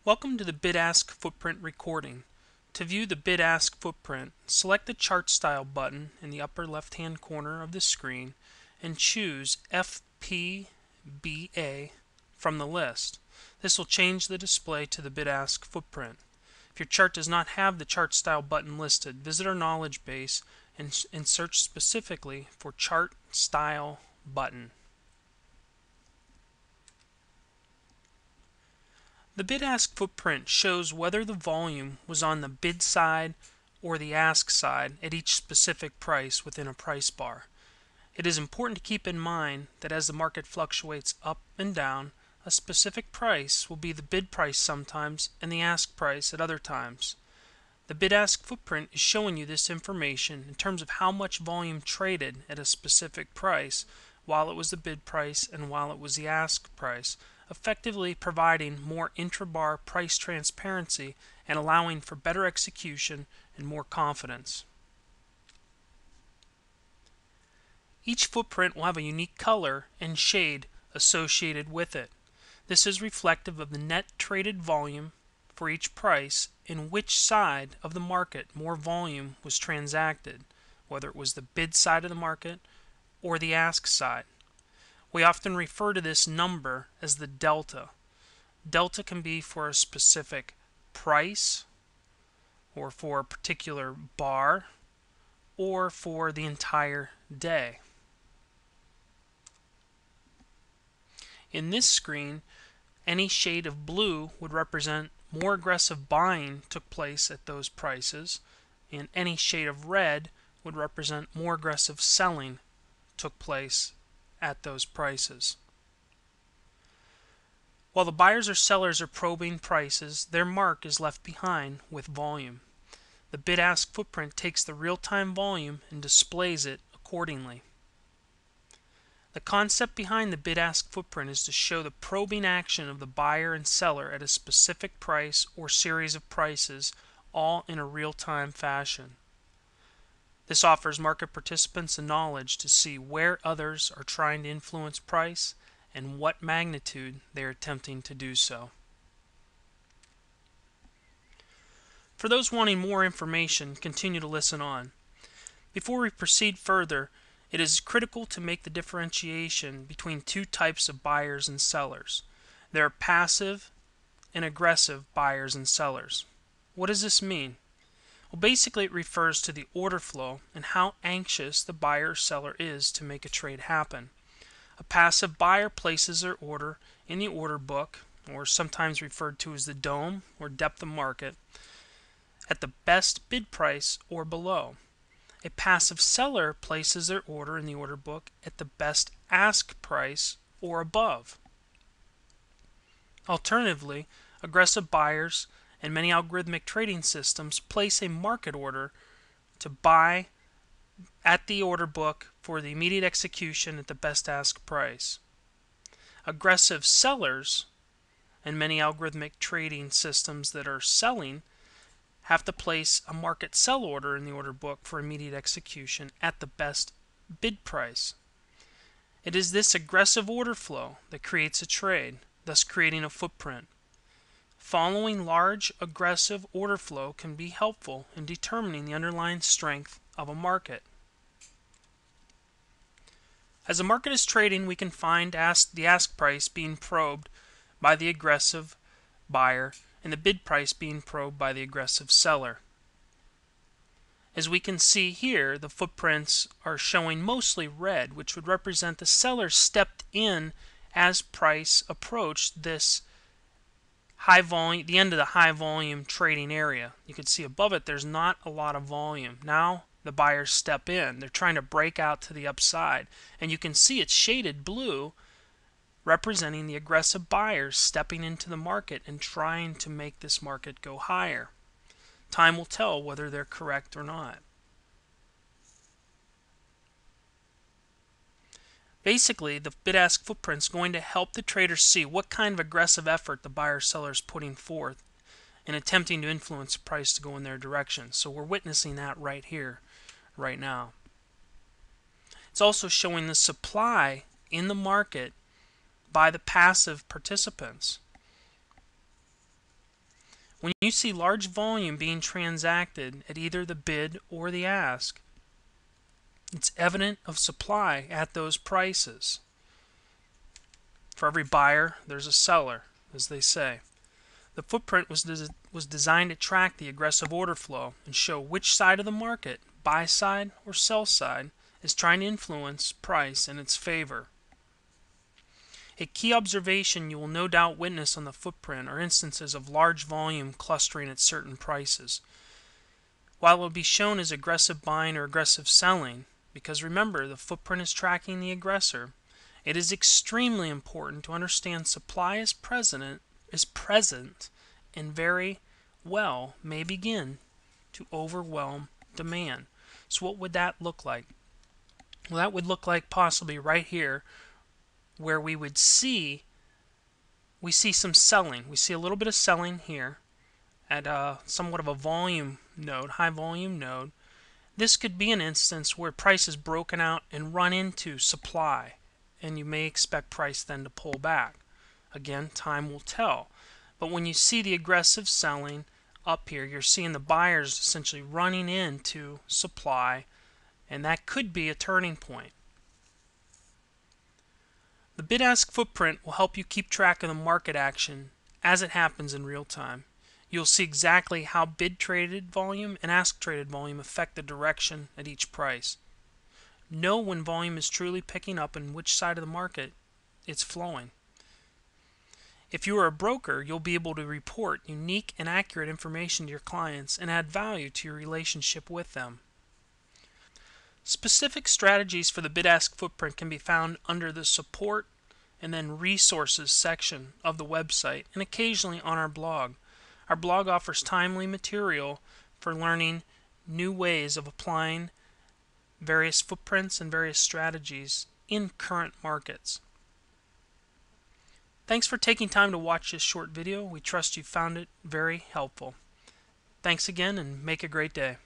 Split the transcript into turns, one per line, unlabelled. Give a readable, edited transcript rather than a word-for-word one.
Welcome to the Bid-Ask Footprint recording. To view the Bid-Ask Footprint, select the Chart Style button in the upper left-hand corner of the screen and choose FPBA from the list. This will change the display to the Bid-Ask Footprint. If your chart does not have the Chart Style button listed, visit our knowledge base and search specifically for Chart Style button. The bid-ask footprint shows whether the volume was on the bid side or the ask side at each specific price within a price bar. It is important to keep in mind that as the market fluctuates up and down, a specific price will be the bid price sometimes and the ask price at other times. The bid-ask footprint is showing you this information in terms of how much volume traded at a specific price while it was the bid price and while it was the ask price, effectively providing more intra-bar price transparency and allowing for better execution and more confidence. Each footprint will have a unique color and shade associated with it. This is reflective of the net traded volume for each price and which side of the market more volume was transacted, whether it was the bid side of the market or the ask side. We often refer to this number as the delta. Delta can be for a specific price, or for a particular bar, or for the entire day. In this screen, any shade of blue would represent more aggressive buying took place at those prices, and any shade of red would represent more aggressive selling took place at those prices. While the buyers or sellers are probing prices, their mark is left behind with volume. The bid-ask footprint takes the real-time volume and displays it accordingly. The concept behind the bid-ask footprint is to show the probing action of the buyer and seller at a specific price or series of prices, all in a real-time fashion. This offers market participants the knowledge to see where others are trying to influence price and what magnitude they are attempting to do so. For those wanting more information, continue to listen on. Before we proceed further, it is critical to make the differentiation between two types of buyers and sellers. There are passive and aggressive buyers and sellers. What does this mean? Well, basically it refers to the order flow and how anxious the buyer or seller is to make a trade happen. A passive buyer places their order in the order book, or sometimes referred to as the dome or depth of market, at the best bid price or below. A passive seller places their order in the order book at the best ask price or above. Alternatively, aggressive buyers and many algorithmic trading systems place a market order to buy at the order book for the immediate execution at the best ask price. Aggressive sellers and many algorithmic trading systems that are selling have to place a market sell order in the order book for immediate execution at the best bid price. It is this aggressive order flow that creates a trade, thus creating a footprint. Following large aggressive order flow can be helpful in determining the underlying strength of a market. As the market is trading, we can find the ask price being probed by the aggressive buyer and the bid price being probed by the aggressive seller. As we can see here, the footprints are showing mostly red, which would represent the seller stepped in as price approached this high volume, the end of the high volume trading area. You can see above it there's not a lot of volume. Now the buyers step in. They're trying to break out to the upside. And you can see it's shaded blue, representing the aggressive buyers stepping into the market and trying to make this market go higher. Time will tell whether they're correct or not. Basically, the bid-ask footprint is going to help the trader see what kind of aggressive effort the buyer-seller is putting forth in attempting to influence the price to go in their direction. So we're witnessing that right here, right now. It's also showing the supply in the market by the passive participants. When you see large volume being transacted at either the bid or the ask, it's evident of supply at those prices. For every buyer, there's a seller, as they say. The footprint was designed to track the aggressive order flow and show which side of the market, buy side or sell side, is trying to influence price in its favor. A key observation you will no doubt witness on the footprint are instances of large volume clustering at certain prices. While it will be shown as aggressive buying or aggressive selling, because remember the footprint is tracking the aggressor, it is extremely important to understand supply is present and very well may begin to overwhelm demand. So what would that look like? Well, that would look like possibly right here where we see some selling. We see a little bit of selling here at somewhat of a volume node, high volume node. This could be an instance where price is broken out and run into supply, and you may expect price then to pull back. Again, time will tell. But when you see the aggressive selling up here, you're seeing the buyers essentially running into supply, and that could be a turning point. The bid-ask footprint will help you keep track of the market action as it happens in real time. You'll see exactly how bid-traded volume and ask-traded volume affect the direction at each price. Know when volume is truly picking up and which side of the market it's flowing. If you are a broker, you'll be able to report unique and accurate information to your clients and add value to your relationship with them. Specific strategies for the bid-ask footprint can be found under the Support and then Resources section of the website and occasionally on our blog. Our blog offers timely material for learning new ways of applying various footprints and various strategies in current markets. Thanks for taking time to watch this short video. We trust you found it very helpful. Thanks again and make a great day.